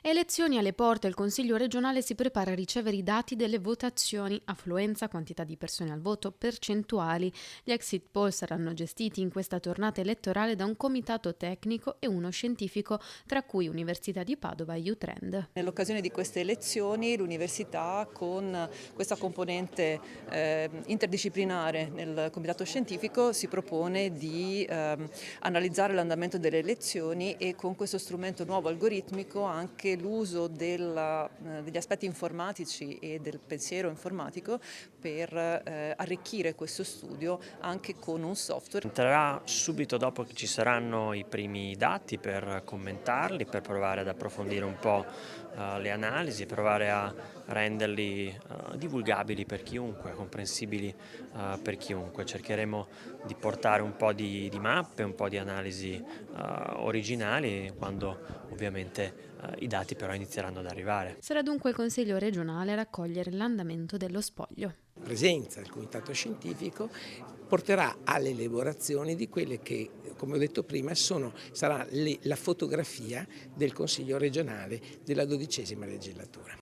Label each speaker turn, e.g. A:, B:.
A: Elezioni alle porte, il Consiglio regionale si prepara a ricevere i dati delle votazioni, affluenza, quantità di persone al voto, percentuali. Gli exit poll saranno gestiti in questa tornata elettorale da un comitato tecnico e uno scientifico, tra cui Università di Padova e Utrend.
B: Nell'occasione di queste elezioni l'università, con questa componente interdisciplinare nel comitato scientifico, si propone di analizzare l'andamento delle elezioni e con questo strumento nuovo algoritmico anche l'uso degli aspetti informatici e del pensiero informatico per arricchire questo studio anche con un software.
C: Entrerà subito dopo che ci saranno i primi dati per commentarli, per provare ad approfondire un po' le analisi, provare a renderli divulgabili per chiunque, comprensibili per chiunque. Cercheremo di portare un po' di mappe, un po' di analisi originali, quando ovviamente i dati però inizieranno ad arrivare.
A: Sarà dunque il Consiglio regionale a raccogliere l'andamento dello spoglio.
D: La presenza del comitato scientifico porterà alle elaborazioni di quelle che, come ho detto prima, sarà la fotografia del Consiglio regionale della XII legislatura.